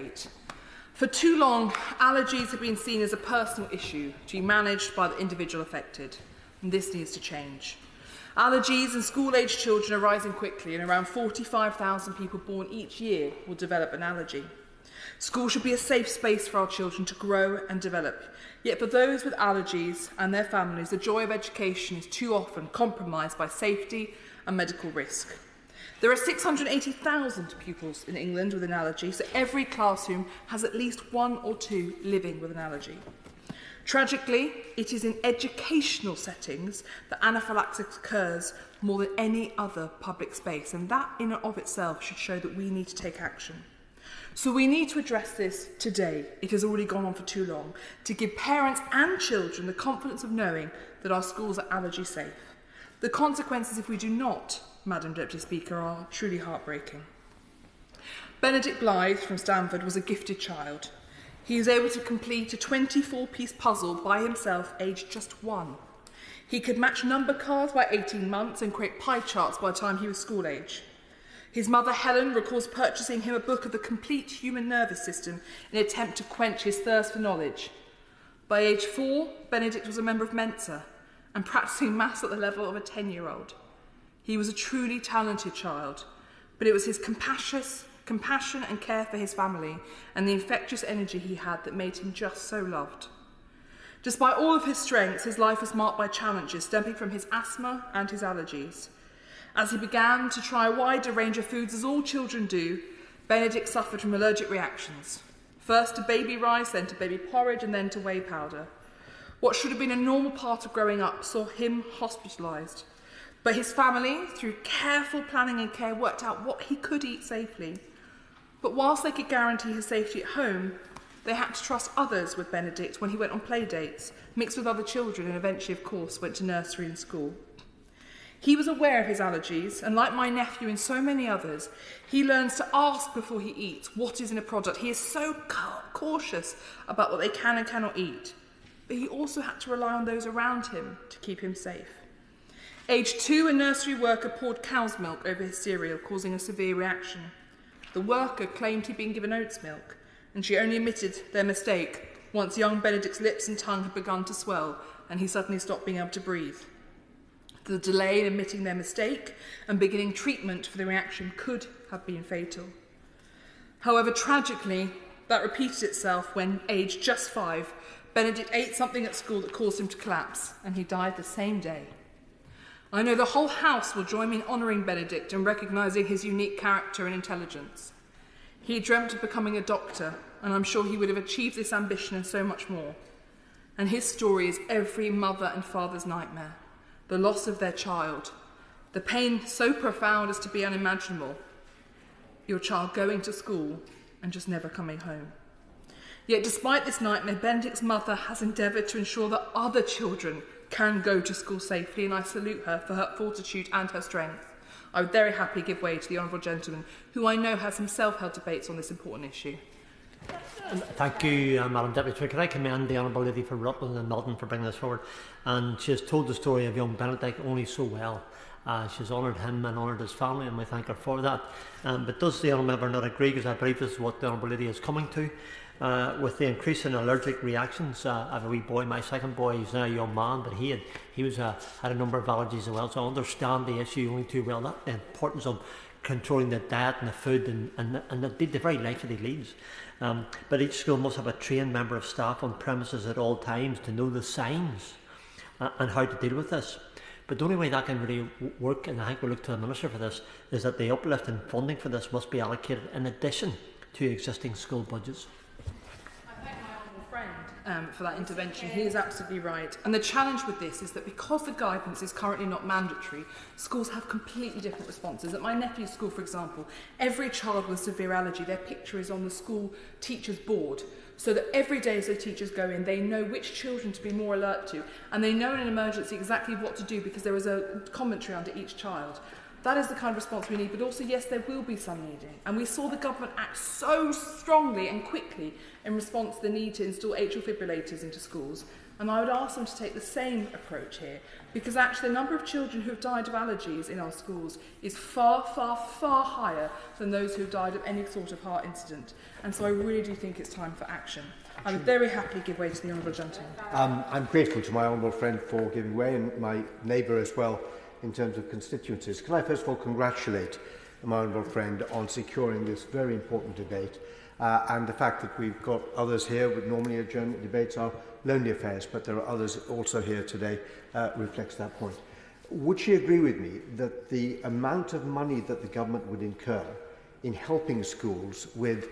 debate. For too long, allergies have been seen as a personal issue to be managed by the individual affected, and this needs to change. Allergies in school-aged children are rising quickly, and around 45,000 people born each year will develop an allergy. School should be a safe space for our children to grow and develop. Yet for those with allergies and their families, the joy of education is too often compromised by safety and medical risk. There are 680,000 pupils in England with an allergy, so every classroom has at least one or two living with an allergy. Tragically, it is in educational settings that anaphylaxis occurs more than any other public space, and that in and of itself should show that we need to take action. So we need to address this today. It has already gone on for too long, to give parents and children the confidence of knowing that our schools are allergy safe. The consequences if we do not, Madam Deputy Speaker, are truly heartbreaking. Benedict Blythe from Stanford was a gifted child. He was able to complete a 24-piece puzzle by himself, aged just 1. He could match number cards by 18 months and create pie charts by the time he was school age. His mother, Helen, recalls purchasing him a book of the complete human nervous system in an attempt to quench his thirst for knowledge. By age 4, Benedict was a member of Mensa and practising maths at the level of a 10-year-old. He was a truly talented child, but it was his compassion and care for his family and the infectious energy he had that made him just so loved. Despite all of his strengths, his life was marked by challenges stemming from his asthma and his allergies. As he began to try a wider range of foods, as all children do, Benedict suffered from allergic reactions. First to baby rice, then to baby porridge, and then to whey powder. What should have been a normal part of growing up saw him hospitalised. But his family, through careful planning and care, worked out what he could eat safely. But whilst they could guarantee his safety at home, they had to trust others with Benedict when he went on play dates, mixed with other children, and eventually, of course, went to nursery and school. He was aware of his allergies, and like my nephew and so many others, he learns to ask before he eats what is in a product. He is so cautious about what they can and cannot eat. But he also had to rely on those around him to keep him safe. Aged 2, a nursery worker poured cow's milk over his cereal, causing a severe reaction. The worker claimed he'd been given oat's milk, and she only admitted their mistake once young Benedict's lips and tongue had begun to swell, and he suddenly stopped being able to breathe. The delay in admitting their mistake and beginning treatment for the reaction could have been fatal. However, tragically, that repeated itself when, aged just 5, Benedict ate something at school that caused him to collapse, and he died the same day. I know the whole house will join me in honouring Benedict and recognising his unique character and intelligence. He dreamt of becoming a doctor, and I'm sure he would have achieved this ambition and so much more. And his story is every mother and father's nightmare. The loss of their child, the pain so profound as to be unimaginable, your child going to school and just never coming home. Yet despite this nightmare, Benedict's mother has endeavoured to ensure that other children can go to school safely, and I salute her for her fortitude and her strength. I would very happily give way to the Honourable Gentleman, who I know has himself held debates on this important issue. Thank you, Madam Deputy Speaker. I commend the Honourable Lady for Rutland and Nodden for bringing this forward. And she has told the story of young Benedict only so well. She has honoured him and honoured his family, and we thank her for that. But does the Honourable Member not agree, because I believe this is what the Honourable Lady is coming to, with the increase in allergic reactions? I have a wee boy, my second boy, he's now a young man, but he had a number of allergies as well, so I understand the issue only too well, that the importance of controlling the diet and the food and the very life that he leads. But each school must have a trained member of staff on premises at all times to know the signs and how to deal with this. But the only way that can really work, and I think we'll look to the Minister for this, is that the uplift in funding for this must be allocated in addition to existing school budgets. For that intervention. He is absolutely right. And the challenge with this is that because the guidance is currently not mandatory, schools have completely different responses. At my nephew's school, for example, every child with severe allergy, their picture is on the school teacher's board, so that every day as the teachers go in, they know which children to be more alert to, and they know in an emergency exactly what to do because there is a commentary under each child. That is the kind of response we need, but also, yes, there will be some needing. And we saw the government act so strongly and quickly in response to the need to install atrial defibrillators into schools. And I would ask them to take the same approach here, because actually the number of children who have died of allergies in our schools is far, far, far higher than those who have died of any sort of heart incident. And so I really do think it's time for action. I would very happily give way to the Honourable Gentleman. I'm grateful to my honourable friend for giving way, and my neighbour as well, in terms of constituencies. Can I first of all congratulate my honourable friend on securing this very important debate, and the fact that we've got others here. But normally adjournment debates are lonely affairs, but there are others also here today, reflects that point. Would she agree with me that the amount of money that the government would incur in helping schools with,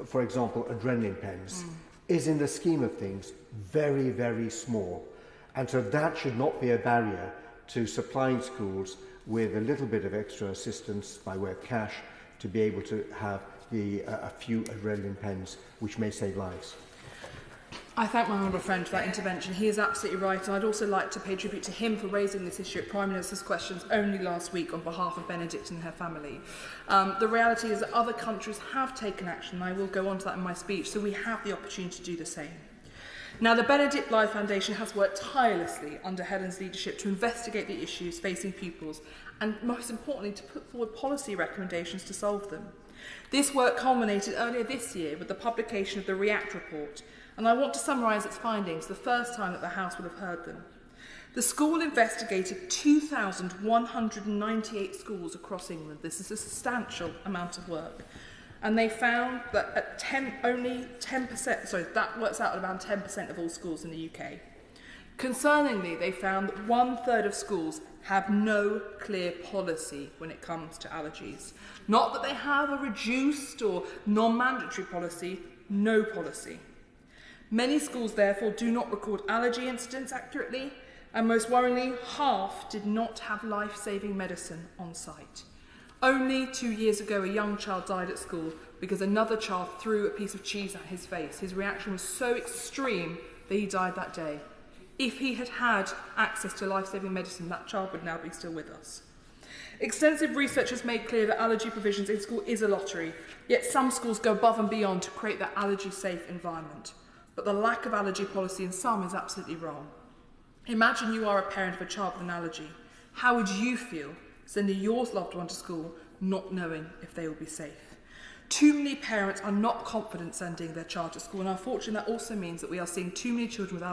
for example, adrenaline pens, is in the scheme of things very, very small? And so that should not be a barrier to supplying schools with a little bit of extra assistance by way of cash to be able to have a few adrenaline pens, which may save lives. I thank my honourable friend for that intervention. He is absolutely right, and I'd also like to pay tribute to him for raising this issue at Prime Minister's Questions only last week on behalf of Benedict and her family. The reality is that other countries have taken action, and I will go on to that in my speech, so we have the opportunity to do the same. Now, the Benedict Blythe Foundation has worked tirelessly under Helen's leadership to investigate the issues facing pupils and, most importantly, to put forward policy recommendations to solve them. This work culminated earlier this year with the publication of the REACT report, and I want to summarise its findings, the first time that the House will have heard them. The school investigated 2,198 schools across England. This is a substantial amount of work. And they found that at only 10%, that works out at around 10% of all schools in the UK. Concerningly, they found that 1/3 of schools have no clear policy when it comes to allergies. Not that they have a reduced or non-mandatory policy, no policy. Many schools, therefore, do not record allergy incidents accurately, and most worryingly, half did not have life-saving medicine on site. Only 2 years ago, a young child died at school because another child threw a piece of cheese at his face. His reaction was so extreme that he died that day. If he had had access to life-saving medicine, that child would now be still with us. Extensive research has made clear that allergy provisions in school is a lottery, yet some schools go above and beyond to create that allergy-safe environment. But the lack of allergy policy in some is absolutely wrong. Imagine you are a parent of a child with an allergy. How would you feel sending your loved one to school not knowing if they will be safe? Too many parents are not confident sending their child to school, and unfortunately that also means that we are seeing too many children with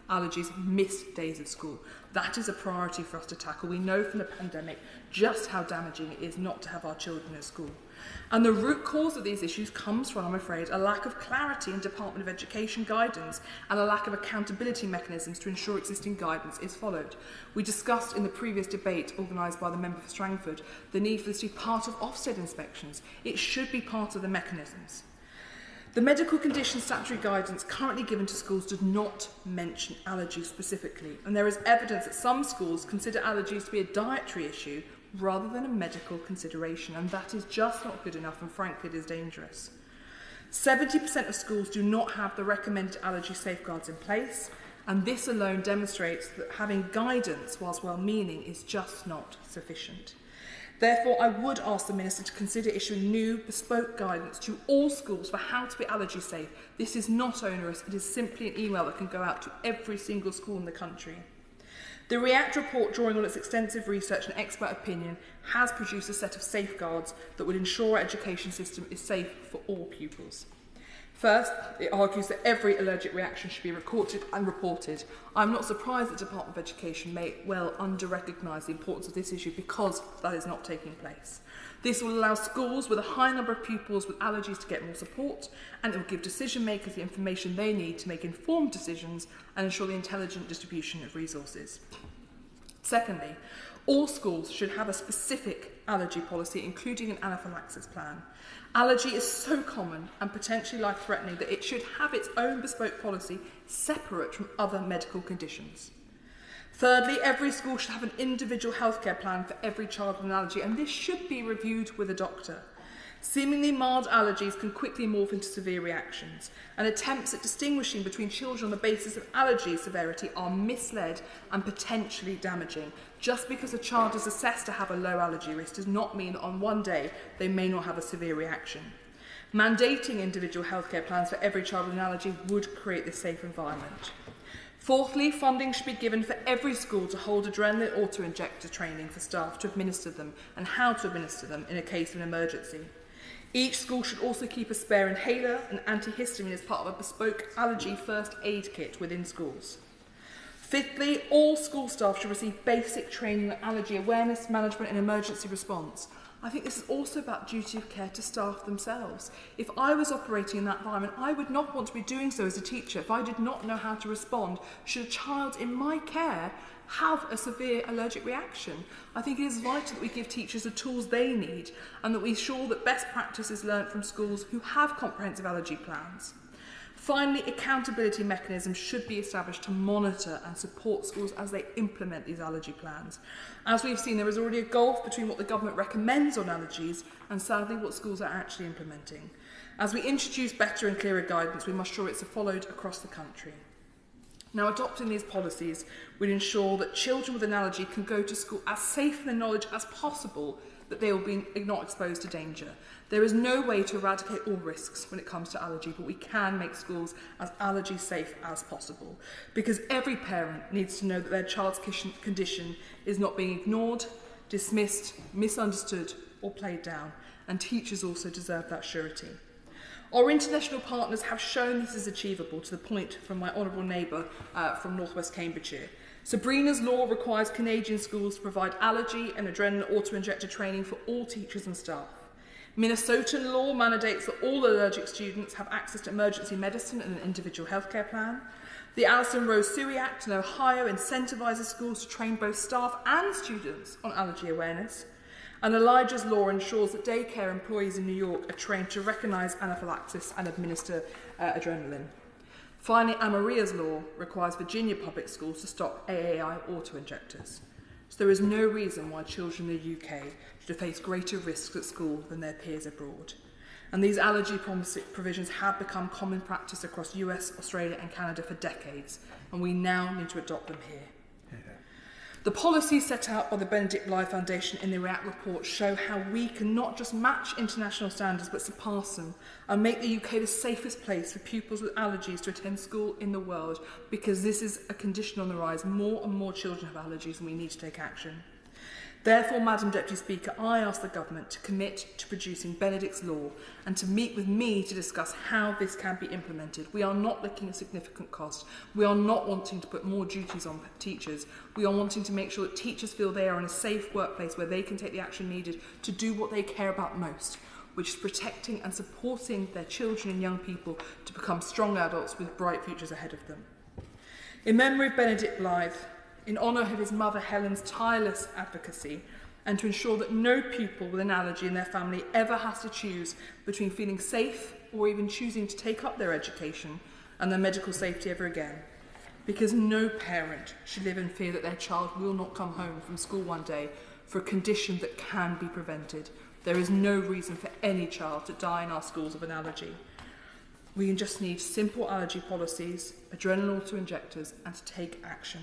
allergies miss days of school. That is a priority for us to tackle. We know from the pandemic just how damaging it is not to have our children at school. And the root cause of these issues comes from, I'm afraid, a lack of clarity in Department of Education guidance and a lack of accountability mechanisms to ensure existing guidance is followed. We discussed in the previous debate organised by the member for Strangford the need for this to be part of Ofsted inspections. It should be part of the mechanisms. The medical condition statutory guidance currently given to schools does not mention allergies specifically, and there is evidence that some schools consider allergies to be a dietary issue rather than a medical consideration, and that is just not good enough, and frankly it is dangerous. 70% of schools do not have the recommended allergy safeguards in place, and this alone demonstrates that having guidance, whilst well-meaning, is just not sufficient. Therefore, I would ask the Minister to consider issuing new bespoke guidance to all schools for how to be allergy safe. This is not onerous, it is simply an email that can go out to every single school in the country. The REACT report, drawing on its extensive research and expert opinion, has produced a set of safeguards that would ensure our education system is safe for all pupils. First, it argues that every allergic reaction should be recorded and reported. I'm not surprised that the Department of Education may well under-recognise the importance of this issue because that is not taking place. This will allow schools with a high number of pupils with allergies to get more support, and it will give decision makers the information they need to make informed decisions and ensure the intelligent distribution of resources. Secondly, all schools should have a specific allergy policy, including an anaphylaxis plan. Allergy is so common and potentially life-threatening that it should have its own bespoke policy separate from other medical conditions. Thirdly, every school should have an individual healthcare plan for every child with an allergy, and this should be reviewed with a doctor. Seemingly mild allergies can quickly morph into severe reactions, and attempts at distinguishing between children on the basis of allergy severity are misled and potentially damaging. Just because a child is assessed to have a low allergy risk does not mean that on one day they may not have a severe reaction. Mandating individual healthcare plans for every child with an allergy would create this safe environment. Fourthly, funding should be given for every school to hold adrenaline auto-injector training for staff to administer them and how to administer them in a case of an emergency. Each school should also keep a spare inhaler and antihistamine as part of a bespoke allergy first aid kit within schools. Fifthly, all school staff should receive basic training on allergy awareness, management and emergency response. I think this is also about duty of care to staff themselves. If I was operating in that environment, I would not want to be doing so as a teacher if I did not know how to respond should a child in my care have a severe allergic reaction. I think it is vital that we give teachers the tools they need and that we ensure that best practice is learnt from schools who have comprehensive allergy plans. Finally, accountability mechanisms should be established to monitor and support schools as they implement these allergy plans. As we've seen, there is already a gulf between what the government recommends on allergies and sadly what schools are actually implementing. As we introduce better and clearer guidance, we must ensure it's followed across the country. Now, adopting these policies will ensure that children with an allergy can go to school as safe in the knowledge as possible that they will be not exposed to danger. There is no way to eradicate all risks when it comes to allergy, but we can make schools as allergy safe as possible, because every parent needs to know that their child's condition is not being ignored, dismissed, misunderstood or played down, and teachers also deserve that surety. Our international partners have shown this is achievable, to the point from my honourable neighbour from North West Cambridgeshire. Sabrina's law requires Canadian schools to provide allergy and adrenaline auto-injector training for all teachers and staff. Minnesotan law mandates that all allergic students have access to emergency medicine and an individual healthcare plan. The Alison Rose Sui Act in Ohio incentivises schools to train both staff and students on allergy awareness. And Elijah's law ensures that daycare employees in New York are trained to recognise anaphylaxis and administer adrenaline. Finally, Amaria's law requires Virginia public schools to stock AAI auto-injectors. So there is no reason why children in the UK should face greater risks at school than their peers abroad. And these allergy provisions have become common practice across US, Australia and Canada for decades, and we now need to adopt them here. The policies set out by the Benedict Blythe Foundation in the REACT report show how we can not just match international standards but surpass them and make the UK the safest place for pupils with allergies to attend school in the world, because this is a condition on the rise. More and more children have allergies and we need to take action. Therefore, Madam Deputy Speaker, I ask the Government to commit to producing Benedict's law and to meet with me to discuss how this can be implemented. We are not looking at significant cost. We are not wanting to put more duties on teachers. We are wanting to make sure that teachers feel they are in a safe workplace where they can take the action needed to do what they care about most, which is protecting and supporting their children and young people to become strong adults with bright futures ahead of them. In memory of Benedict Blythe, in honour of his mother Helen's tireless advocacy, and to ensure that no pupil with an allergy in their family ever has to choose between feeling safe or even choosing to take up their education and their medical safety ever again. Because no parent should live in fear that their child will not come home from school one day for a condition that can be prevented. There is no reason for any child to die in our schools of an allergy. We just need simple allergy policies, adrenaline auto-injectors, and to take action.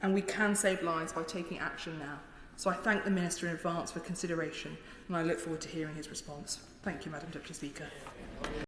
And we can save lives by taking action now. So I thank the Minister in advance for consideration, and I look forward to hearing his response. Thank you, Madam Deputy Speaker.